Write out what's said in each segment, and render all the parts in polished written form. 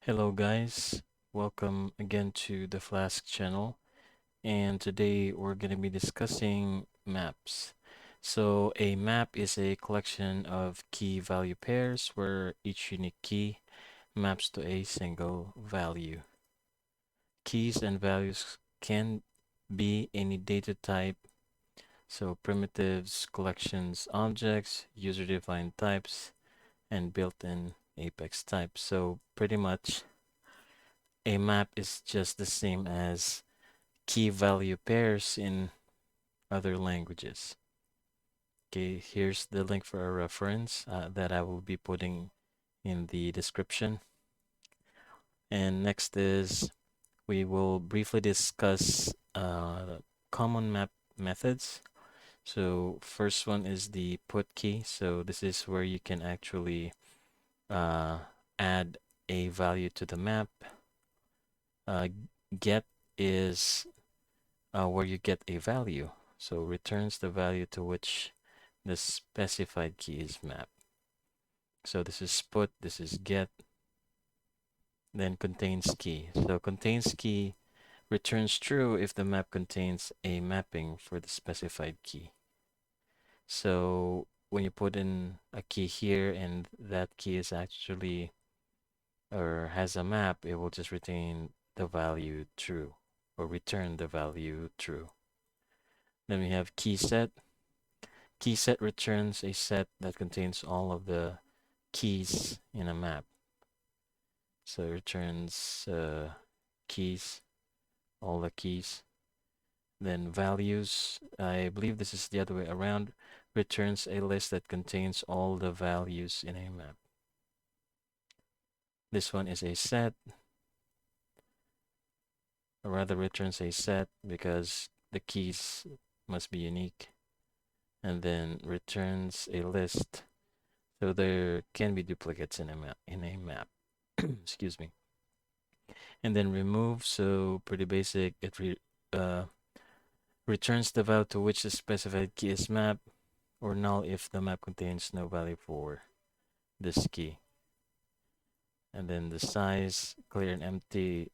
Hello guys, welcome again to the Flask channel, and today we're going to be discussing maps. So a map is a collection of key value pairs where each unique key maps to a single value. Keys and values can be any data type, so primitives, collections, objects, user-defined types, and built-in Apex types. So pretty much a map is just the same as key value pairs in other languages. Okay, here's the link for a reference that I will be putting in the description. And next is we will briefly discuss common map methods. So first one is the put key. So this is where you can actually add a value to the map. Get is where you get a value. So returns the value to which the specified key is mapped. So this is put, this is get, then contains key. So contains key returns true if the map contains a mapping for the specified key. So when you put in a key here and that key is actually or has a map, it will just retain the value true or return the value true. Then we have key set. Key set returns a set that contains all of the keys in a map. So it returns keys, all the keys. Then values, I believe this is the other way around, returns a list that contains all the values in a map. This one is a set, or rather returns a set because the keys must be unique. And then returns a list. So there can be duplicates in a map. Excuse me. And then remove, so pretty basic. It returns the value to which the specified key is mapped, or null if the map contains no value for this key. And then the size, clear and empty,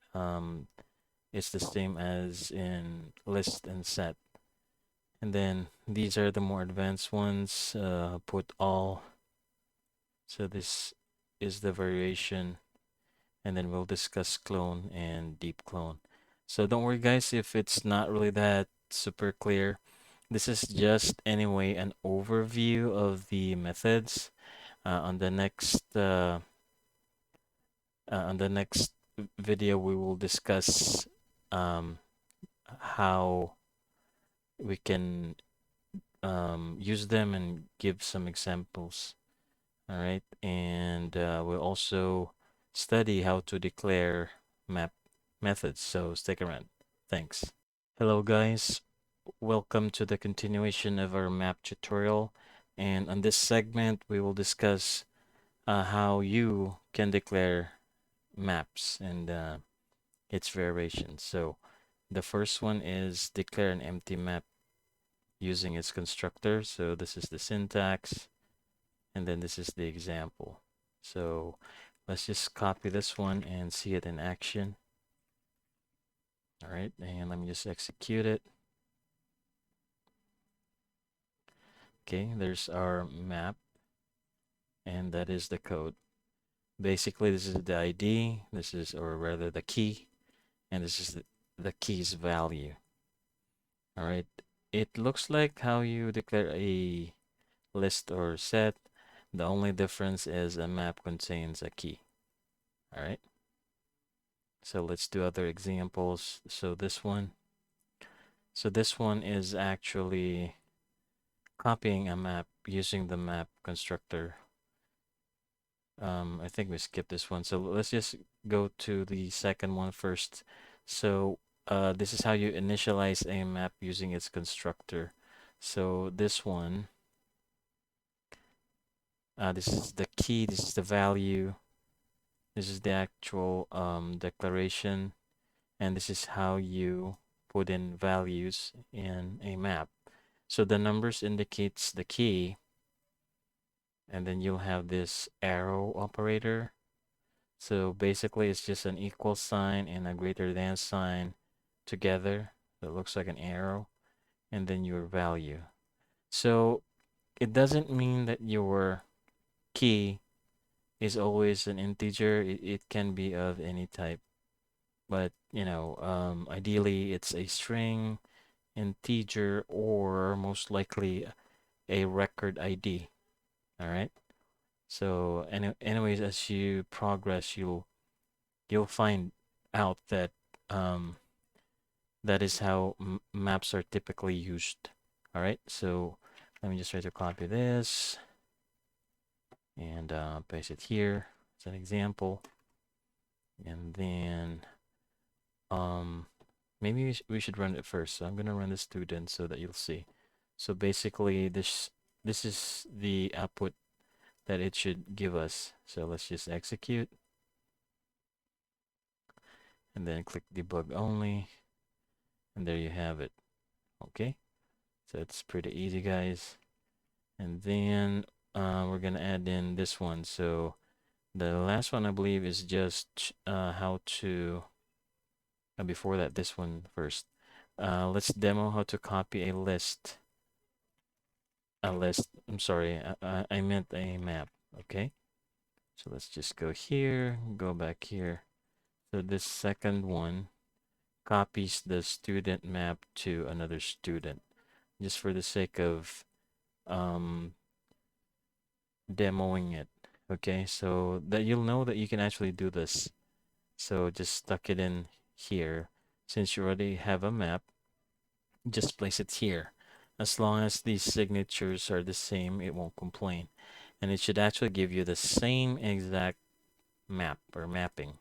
is the same as in list and set. And then these are the more advanced ones, putAll. So this is the variation, and then we'll discuss clone and deepClone. So don't worry guys if it's not really that super clear. This is just anyway an overview of the methods. On the next video we will discuss how we can use them and give some examples. All right, and we'll also study how to declare map methods. So stick around. Thanks. Hello guys, welcome to the continuation of our map tutorial. And on this segment, we will discuss how you can declare maps and its variations. So the first one is declare an empty map using its constructor. So this is the syntax, and then this is the example. So let's just copy this one and see it in action. All right, and let me just execute it. Okay, there's our map, and that is the code. Basically, this is the ID, this is, or rather the key, and this is the key's value. All right, it looks like how you declare a list or set. The only difference is a map contains a key. All right, so let's do other examples. So this one is actually copying a map using the map constructor. I think we skipped this one. So let's just go to the second one first. So this is how you initialize a map using its constructor. So this one, this is the key, this is the value, this is the actual declaration, and this is how you put in values in a map. So the numbers indicates the key, and then you'll have this arrow operator. So basically, it's just an equal sign and a greater than sign together. That looks like an arrow, and then your value. So it doesn't mean that your key is always an integer. It can be of any type, but ideally it's a string, integer, or most likely a record ID. All right. So anyways, as you progress, you'll find out that um, that is how maps are typically used. All right. So let me just try to copy this and paste it here as an example, and then um, maybe we should run it first. So I'm gonna run the student so that you'll see. So basically, this is the output that it should give us. So let's just execute and then click debug only, and there you have it. Okay, so it's pretty easy, guys. And then we're gonna add in this one. So the last one I believe is just how to. Before that, this one first. Let's demo how to copy a list. A list. I'm sorry, I meant a map. Okay, so let's just go here, go back here. So this second one copies the student map to another student, just for the sake of um, demoing it. Okay, so that you'll know that you can actually do this. So just stuck it in here. Since you already have a map, just place it here. As long as these signatures are the same, it won't complain. And it should actually give you the same exact map or mapping.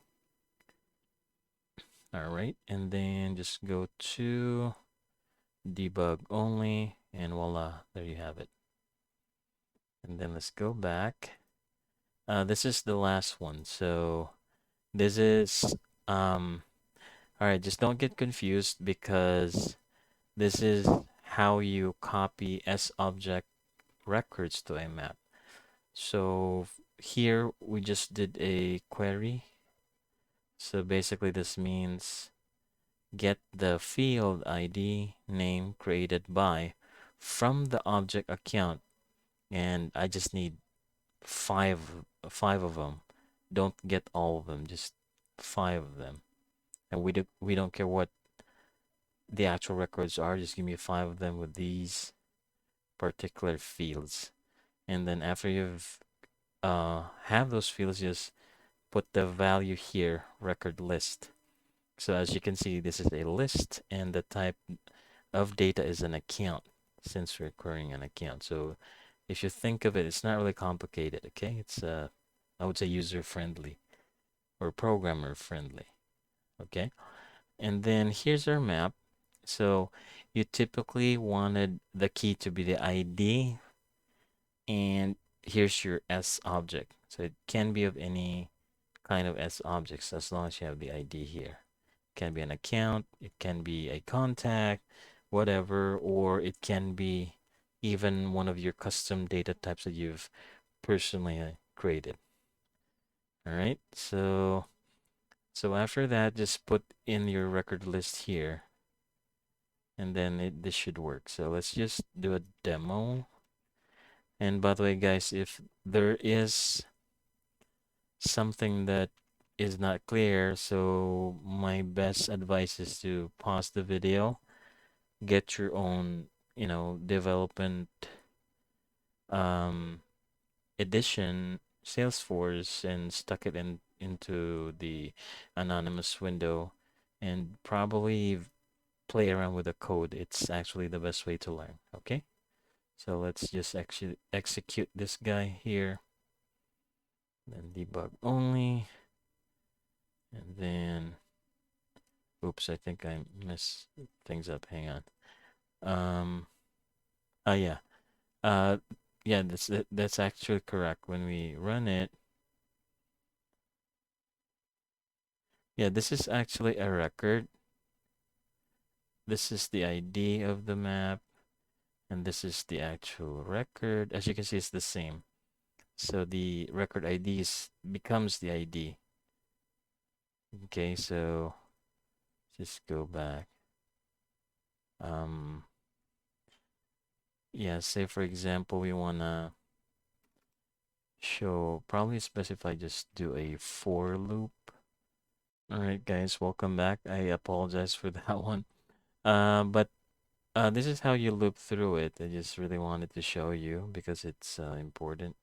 All right, and then just go to debug only, and voila, there you have it. And then let's go back. This is the last one. So this is all right, just don't get confused because this is how you copy S object records to a map. So here we just did a query. So basically this means get the field ID name created by from the object account, and I just need five five of them. Don't get all of them, just five of them. And we don't care what the actual records are, just give me five of them with these particular fields. And then after you've have those fields, just put the value here, record list. So as you can see, this is a list, and the type of data is an account, since we're querying an account. So if you think of it, it's not really complicated, okay? It's I would say user friendly or programmer friendly, okay? And then here's our map. So you typically wanted the key to be the ID, and here's your S object. So it can be of any kind of S objects as long as you have the ID here. It can be an account, it can be a contact, whatever, or it can be even one of your custom data types that you've personally created. All right, so after that, just put in your record list here, and then this should work. So let's just do a demo. And by the way, guys, if there is something that is not clear, so my best advice is to pause the video, get your own, development um, edition Salesforce and stuck it into the anonymous window and probably play around with the code. It's actually the best way to learn. Okay, so let's just actually execute this guy here, then debug only, and then oops, I think I messed things up. Hang on. Um, yeah. Uh, yeah, that's actually correct. When we run it, yeah, this is actually a record. This is the ID of the map, and this is the actual record. As you can see, it's the same. So the record ID becomes the ID. Okay, so just go back. Um, yeah, say for example, we wanna show, probably specify, just do a for loop. All right, guys, welcome back. I apologize for that one. But this is how you loop through it. I just really wanted to show you because it's important.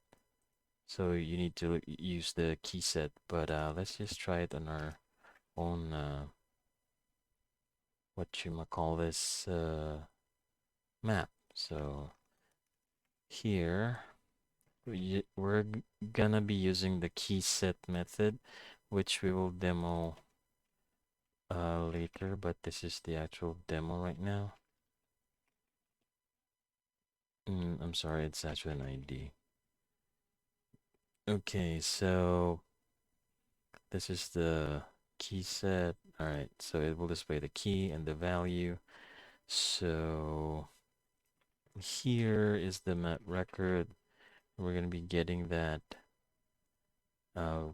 So you need to use the key set, but let's just try it on our own, what you might call this, map. So here we're gonna be using the key set method, which we will demo later, but this is the actual demo right now. I'm sorry, it's actually an ID. Okay, so this is the key set. All right, so it will display the key and the value. So here is the map record. We're going to be getting that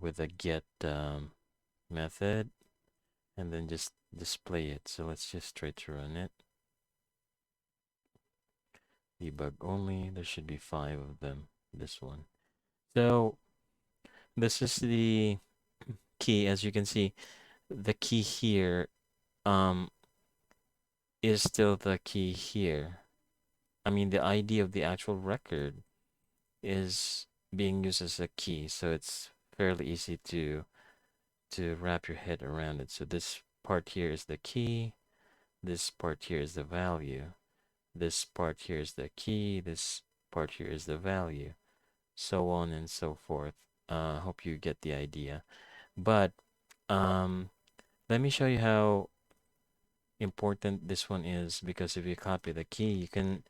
with a get method and then just display it. So let's just try to run it. Debug only. There should be 5 of them. This one. So this is the key. As you can see, the key here um, is still the key here. I mean, the ID of the actual record is being used as a key, so it's fairly easy to wrap your head around it. So this part here is the key, this part here is the value, this part here is the key, this part here is the value, so on and so forth. Hope you get the idea. But um, let me show you how important this one is, because if you copy the key, you can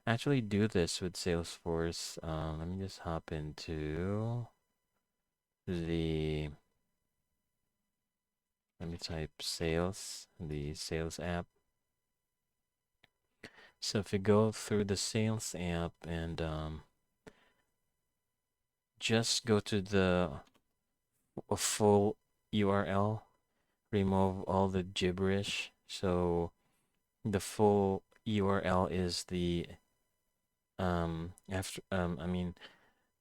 actually do this with Salesforce. Let me just hop into the, let me type sales, the sales app. So if you go through the sales app and just go to the full URL, remove all the gibberish. So the full URL is the after I mean,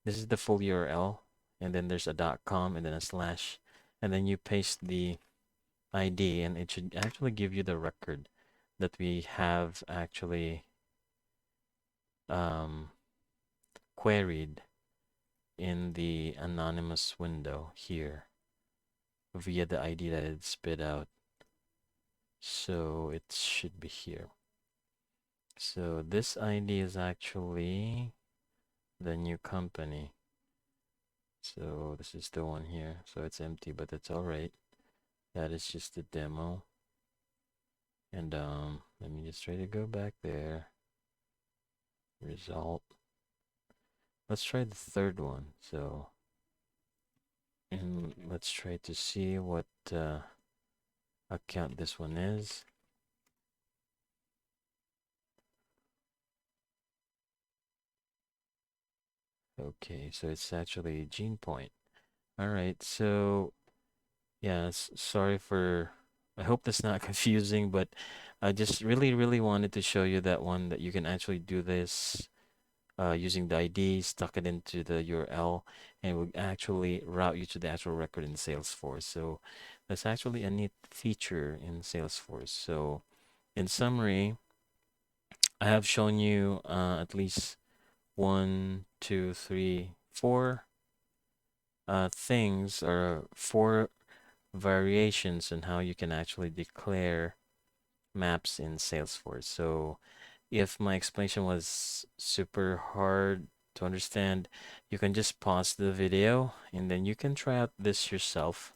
this is the full URL, and then there's a .com and then a slash, and then you paste the ID, and it should actually give you the record that we have actually um, queried in the anonymous window here via the ID that it spit out. So it should be here. So this ID is actually the new company. So this is the one here. So it's empty, but it's all right. That is just a demo. And let me just try to go back there. Result. Let's try the third one. So, and let's try to see what account this one is. Okay, so it's actually Gene Point. All right, so yeah, sorry for. I hope that's not confusing, but I just really wanted to show you that one, that you can actually do this using the ID, stuck it into the URL, and it will actually route you to the actual record in Salesforce. So that's actually a neat feature in Salesforce. So in summary, I have shown you at least one, two, three, four things, or four variations on how you can actually declare maps in Salesforce. So if my explanation was super hard to understand, you can just pause the video and then you can try out this yourself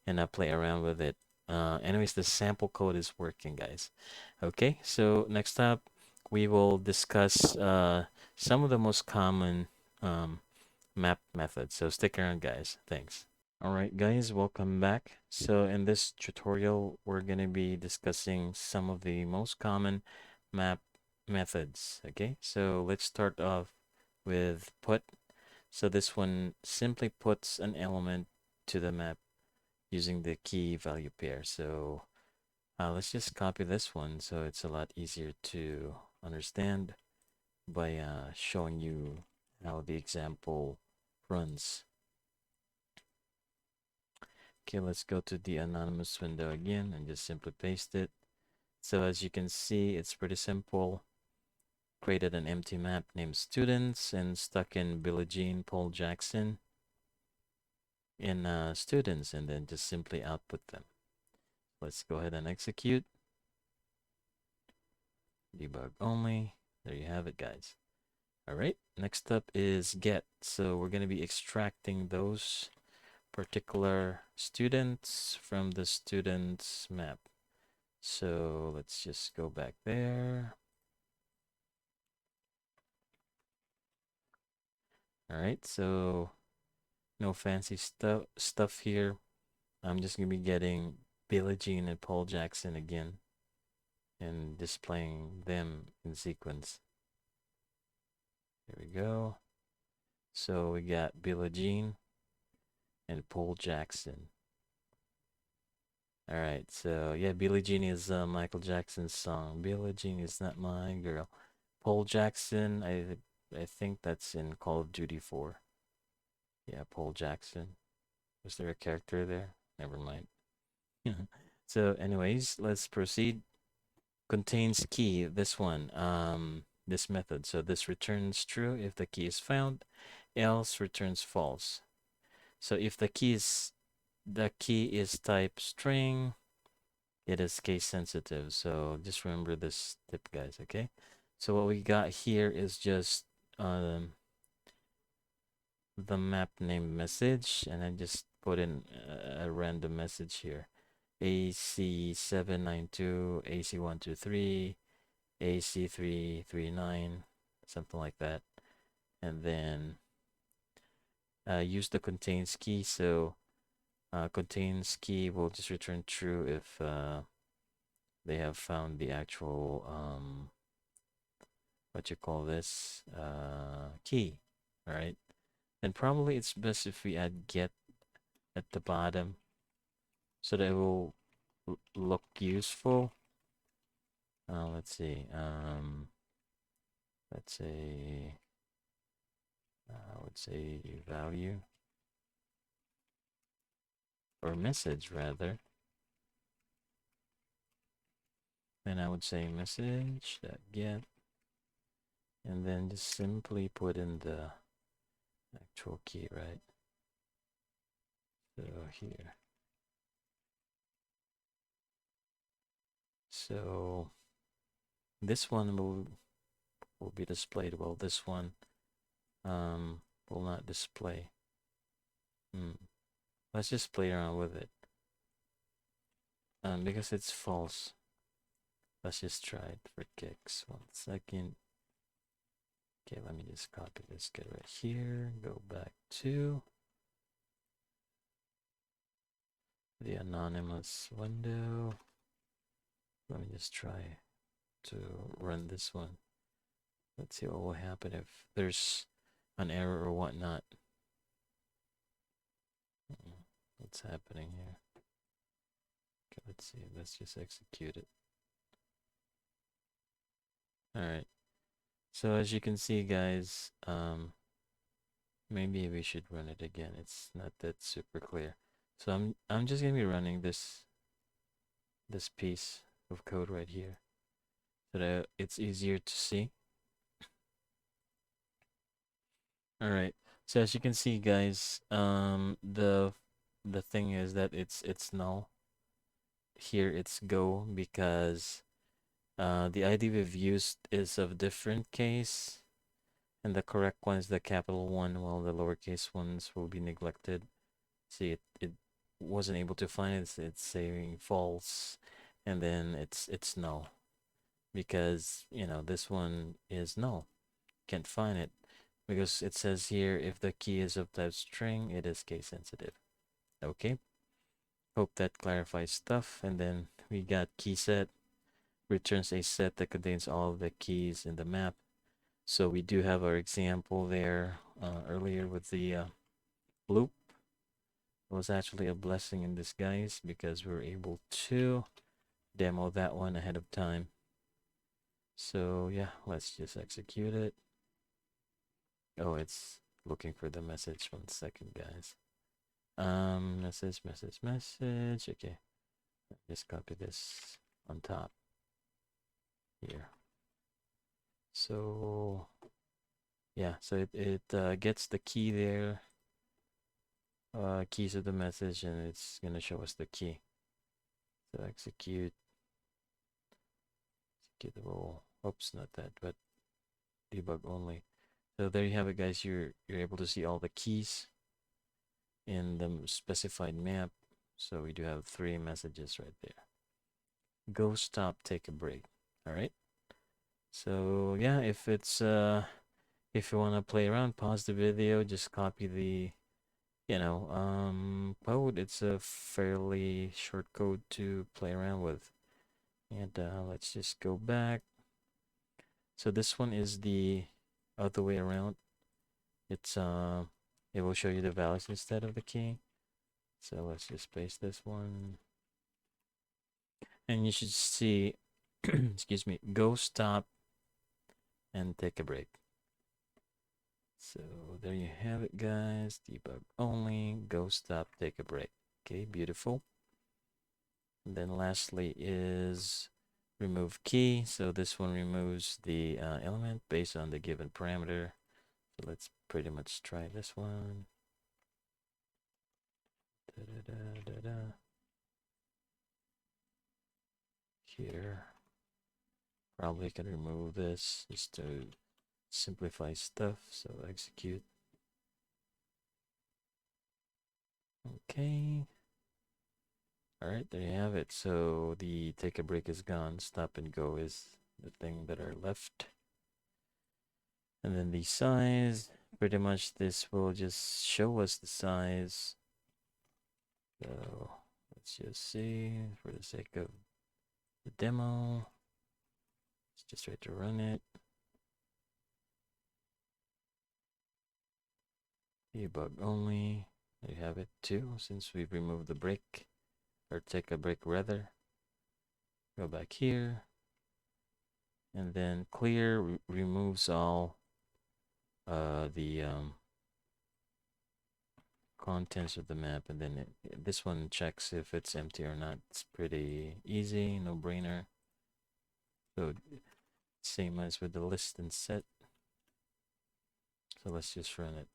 and play around with it. Anyways, the sample code is working, guys. Okay, so next up, we will discuss some of the most common map methods. So stick around, guys. Thanks. All right, guys, welcome back. So in this tutorial, we're going to be discussing some of the most common map methods. Okay, so let's start off with put. So this one simply puts an element to the map using the key value pair. So let's just copy this one so it's a lot easier to understand by showing you how the example runs. Okay, let's go to the anonymous window again and just simply paste it. So as you can see, it's pretty simple. Created an empty map named students and stuck in Billie Jean, Paul Jackson in students, and then just simply output them. Let's go ahead and execute. Debug only. There you have it, guys. All right, next up is get. So we're going to be extracting those particular students from the students map. So let's just go back there. All right, so no fancy stuff here. I'm just gonna be getting Billie Jean and Paul Jackson again and displaying them in sequence. There we go. So we got Billie Jean and Paul Jackson. All right, so yeah, Billie Jean is Michael Jackson's song. Billie Jean is not my girl. Paul Jackson, I think that's in Call of Duty 4. Yeah, Paul Jackson. Was there a character there? Never mind. So anyways, let's proceed. Contains key, this one, this method. So this returns true if the key is found, else returns false. So if the key is type string, it is case sensitive. So just remember this tip, guys, okay? So what we got here is just um the map name message, and I just put in a random message here. AC792, AC123, AC339, something like that. And then use the contains key. So contains key will just return true if they have found the actual what you call this key. All right. And probably it's best if we add get at the bottom so that it will look useful. Let's see. Let's say I would say value or message rather. Then I would say message that get, and then just simply put in the actual key, right? So here. So this one will be displayed. Well, this one will not display. Let's just play around with it. Because it's false. Let's just try it for kicks. 1 second. Okay, let me just copy this. Get right here. Go back to the anonymous window. Let me just try to run this one. Let's see what will happen if there's an error or whatnot. What's happening here? Okay, let's see. Let's just execute it. All right. So as you can see, guys, maybe we should run it again. It's not that super clear. So I'm just gonna be running this piece of code right here so that it's easier to see. All right. So as you can see, guys, the thing is that it's null. Here it's go because the ID we've used is of different case, and the correct one is the capital one, while the lowercase ones will be neglected. See, it wasn't able to find it. It's saying false, and then it's null because this one is null. Can't find it because it says here if the key is of type string, it is case sensitive. Okay. Hope that clarifies stuff. And then we got key set returns a set that contains all of the keys in the map. So we do have our example there earlier with the loop was actually a blessing in disguise because we were able to demo that one ahead of time. So yeah, let's just execute it. Oh, it's looking for the message. 1 second, guys. Message. Okay, just copy this on top here. So yeah, so it gets the key there, keys of the message, and it's gonna show us the key. So execute the role. Oops, not that, but debug only. So there you have it, guys. You're able to see all the keys in the specified map. So we do have 3 messages right there. Go, stop, take a break. All right. So yeah, if you want to play around, pause the video, just copy the code. It's a fairly short code to play around with. And let's just go back. So this one is the other way around. It's it will show you the values instead of the key. So let's just paste this one. And you should see excuse me, go, stop, and take a break. So there you have it, guys. Debug only, go, stop, take a break. Okay, beautiful. And then lastly is remove key. So this one removes the element based on the given parameter. So let's pretty much try this one. Da, da, da, da, da. Here, probably can remove this just to simplify stuff. So execute. Okay. All right, there you have it. So the take a break is gone. Stop and go is the thing that are left. And then the size, pretty much this will just show us the size. So let's just see for the sake of the demo. Let's just try to run it. Debug only. There you have it too, since we've removed the break, or take a break rather. Go back here. And then clear removes all the contents of the map, and then this one checks if it's empty or not. It's pretty easy, no brainer. So same as with the list and set. So let's just run it.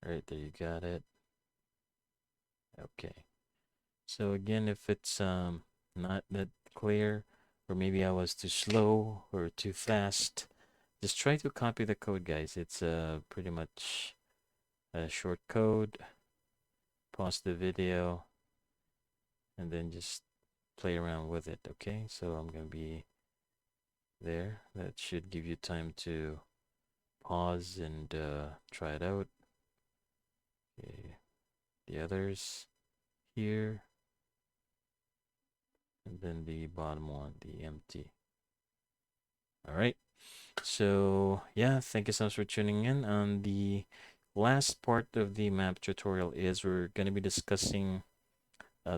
All right, there you got it. Okay. So again, if it's not that clear, or maybe I was too slow or too fast, just try to copy the code, guys. It's pretty much a short code. Pause the video and then just play around with it. Okay, so I'm gonna be there. That should give you time to pause and try it out. Okay, the others here, and then the bottom one, the empty. All right. So yeah, thank you so much for tuning in. On the last part of the map tutorial is we're going to be discussing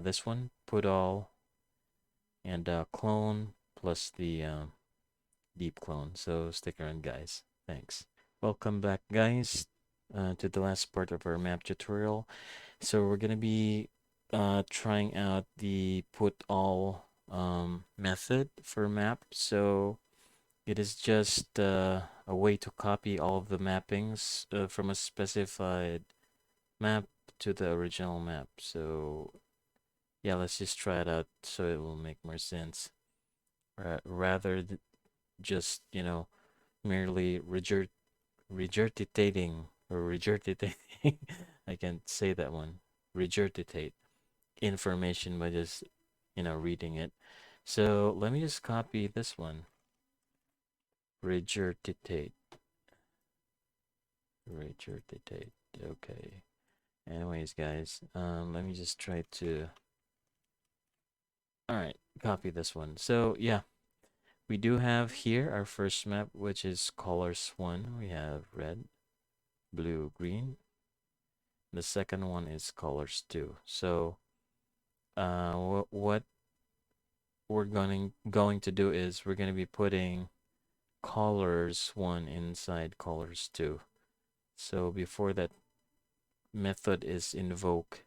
this one, putAll and clone plus the deepClone. So stick around, guys. Thanks. Welcome back, guys, to the last part of our map tutorial. So we're going to be trying out the putAll method for map. So it is just a way to copy all of the mappings from a specified map to the original map. So yeah, let's just try it out so it will make more sense. Rather just, merely regurgitating or regurgitating. I can't say that one. Regurgitate information by just, reading it. So let me just copy this one. Regurgitate. Regurgitate. Okay. Anyways, guys, let me just try to. All right, copy this one. So yeah, we do have here our first map, which is colors one. We have red, blue, green. The second one is colors too. So what we're going to do is we're going to be putting colors one inside colors two. So before that method is invoked,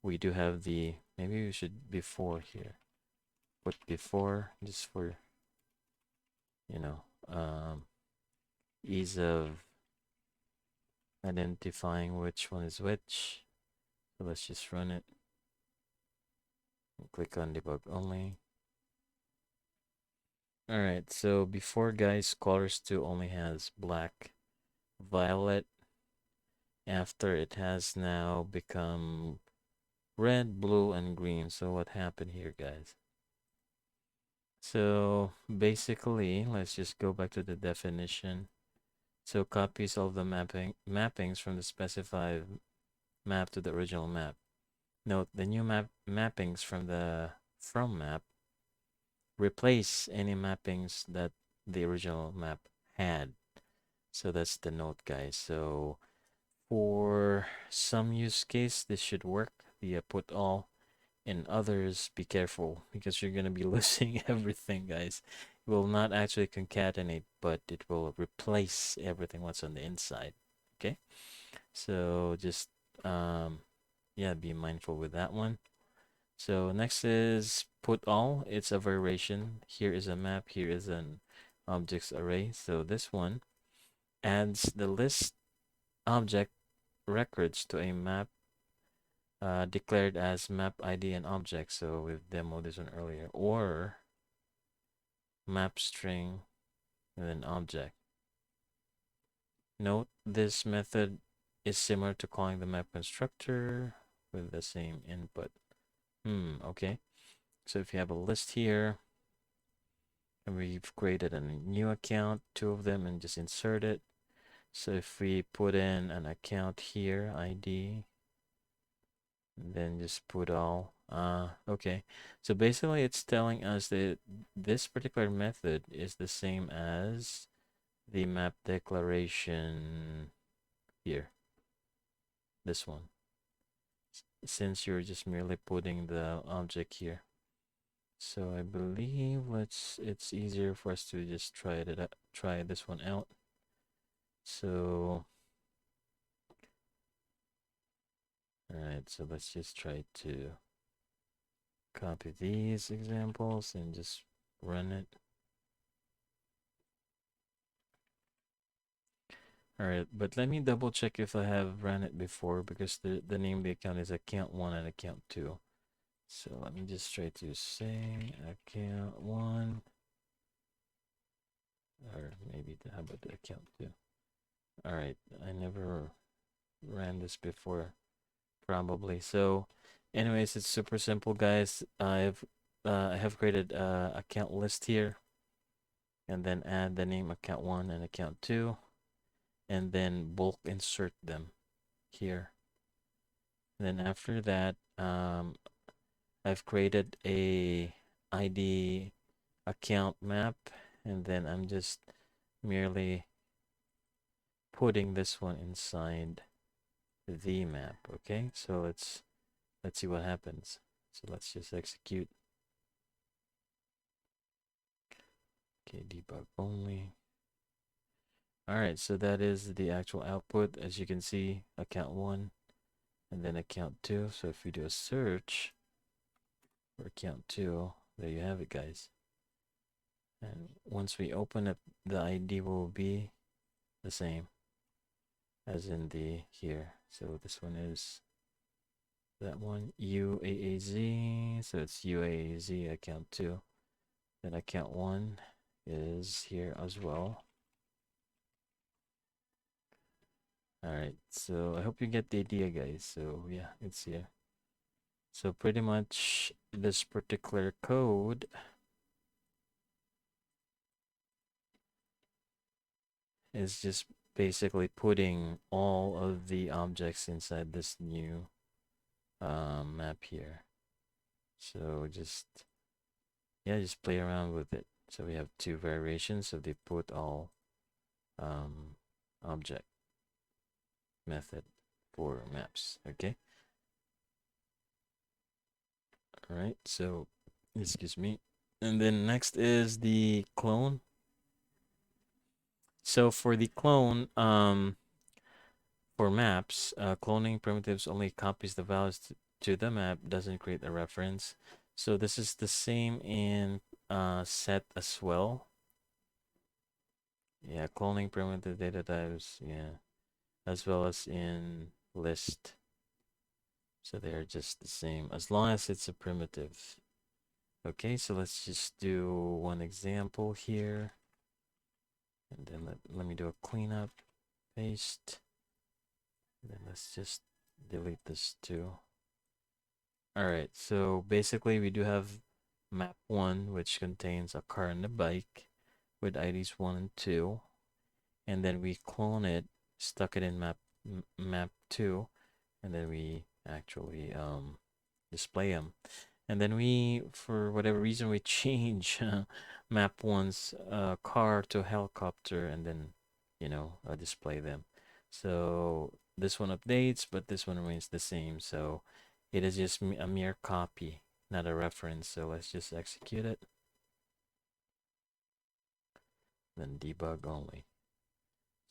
we do have the, maybe we should before here. Put before just for, you know, ease of identifying which one is which. So let's just run it. Click on debug only. Alright, so before guys, colors 2 only has black, violet. After it has now become red, blue, and green. So what happened here, guys? So basically, let's just go back to the definition. So copies of the mappings from the specified map to the original map. Note the new mappings from the from map replace any mappings that the original map had. So that's the note, guys. So for some use case, this should work. The putAll. In others, be careful because you're gonna be losing everything, guys. It will not actually concatenate, but it will replace everything what's on the inside. Okay, so just yeah, be mindful with that one. So next is putAll. It's a variation. Here is a map. Here is an objects array. So this one adds the list object records to a map declared as map ID and object. So we've demoed this one earlier. Or map string and then object. Note this method is similar to calling the map constructor with the same input. Okay. So if you have a list here, and we've created a new account, two of them, and just insert it. So if we put in an account here, ID, then just put all. Okay. So basically it's telling us that this particular method is the same as the map declaration here. This one. Since you're just merely putting the object here. So I believe it's easier for us to just try this one out. So alright, so let's just try to copy these examples and just run it. Alright, but let me double check if I have run it before because the name of the account is account 1 and account 2. So let me just try to say account 1. Or maybe how about the account 2? Alright, I never ran this before, probably. So anyways, it's super simple, guys. I have created account list here and then add the name account 1 and account 2 and then bulk insert them here. And then after that, I've created a ID account map and then I'm just merely putting this one inside the map. Okay, so let's see what happens. So let's just execute. Okay, debug only. Alright, so that is the actual output. As you can see, account 1 and then account 2. So if we do a search for account 2, there you have it, guys. And once we open up, the ID will be the same as in the here. So this one is that one, UAAZ. So it's UAAZ account 2. Then account 1 is here as well. Alright, so I hope you get the idea, guys. So yeah, it's here. So pretty much this particular code is just basically putting all of the objects inside this new map here. So just yeah, just play around with it. So we have two variations of the putAll object. method for maps. Okay. All right. So, excuse me. And then next is the clone. So for the clone, for maps, cloning primitives only copies the values to the map, doesn't create a reference. So this is the same in set as well. Yeah, cloning primitive data types, yeah, as well as in list. So they're just the same as long as it's a primitive. Okay, so let's just do one example here. And then let me do a cleanup, paste. And then let's just delete this too. All right, so basically we do have map 1, which contains a car and a bike with IDs 1 and 2. And then we clone it, stuck it in map 2, and then we actually display them. And then we, for whatever reason, we change map 1's car to helicopter, and then, display them. So this one updates, but this one remains the same. So it is just a mere copy, not a reference. So let's just execute it. Then debug only.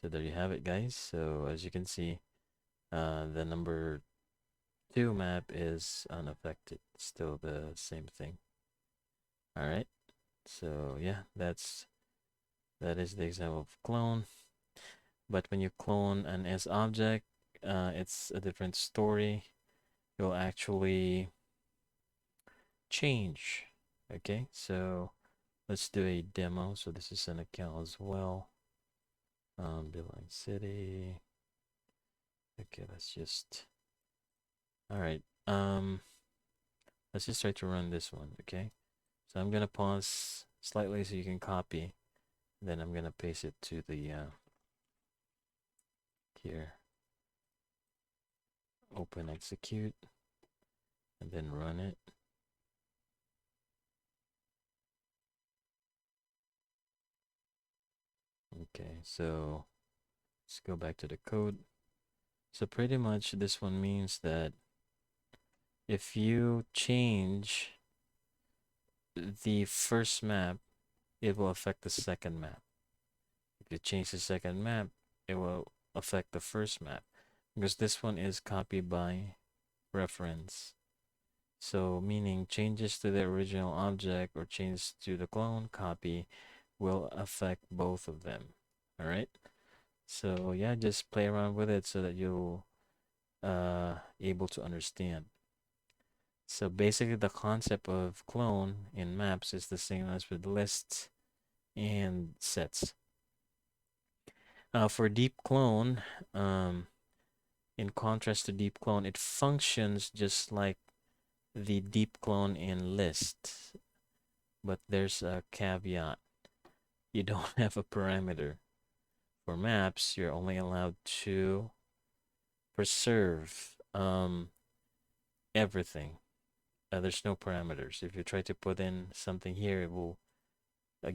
So there you have it, guys. So as you can see, the number 2 map is unaffected. Still the same thing. All right. So yeah, that is the example of clone. But when you clone an S object, it's a different story. You'll actually change. Okay, so let's do a demo. So this is an account as well. Billing city. Okay, let's just. All right. Let's just try to run this one. Okay. So I'm gonna pause slightly so you can copy. Then I'm gonna paste it to the here. Open execute, and then run it. Okay, so let's go back to the code. So pretty much this one means that if you change the first map, it will affect the second map. If you change the second map, it will affect the first map because this one is copy by reference. So meaning changes to the original object or changes to the clone copy will affect both of them. All right. So yeah, just play around with it so that you'll able to understand. So basically the concept of clone in maps is the same as with lists and sets. For deepClone, in contrast to deepClone, it functions just like the deepClone in list, but there's a caveat. You don't have a parameter. For maps, you're only allowed to preserve everything. There's no parameters. If you try to put in something here, it will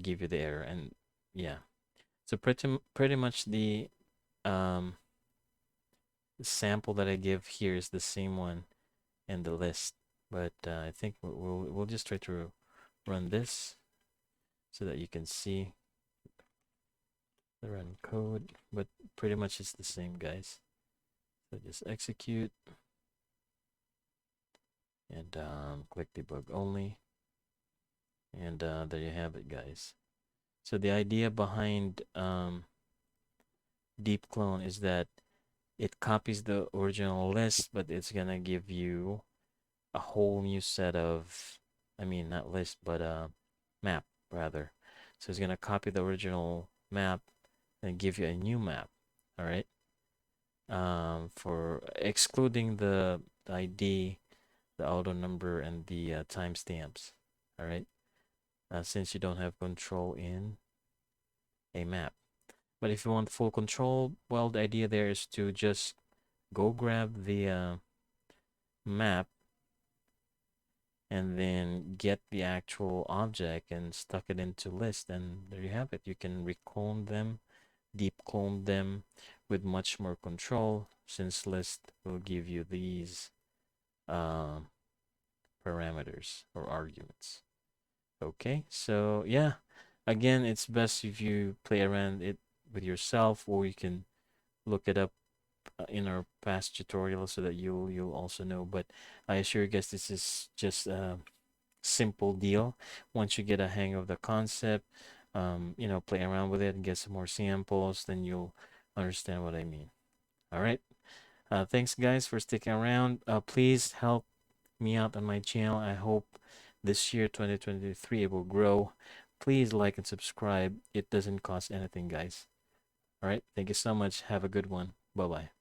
give you the error. And yeah, so pretty much the um, sample that I give here is the same one in the list. But I think we'll just try to run this so that you can see the run code. But pretty much it's the same, guys. So just execute and click debug only. And there you have it, guys. So the idea behind deepClone is that it copies the original list, but it's gonna give you a whole new set of, I mean, not list, but map rather. So it's gonna copy the original map and give you a new map. All right. For excluding the ID, the auto number, and the timestamps. All right. Since you don't have control in a map. But if you want full control, well, the idea there is to just go grab the map and then get the actual object and stuck it into list, and there you have it. You can reclone them, deep clone them with much more control, since list will give you these um, parameters or arguments. Okay, so yeah, again, it's best if you play around it with yourself, or you can look it up in our past tutorials so that you'll also know. But I assure you guys, this is just a simple deal. Once you get a hang of the concept, play around with it and get some more samples, then you'll understand what I mean. All right. Thanks, guys, for sticking around. Please help me out on my channel. I hope this year, 2023, it will grow. Please like and subscribe. It doesn't cost anything, guys. All right. Thank you so much. Have a good one. Bye bye.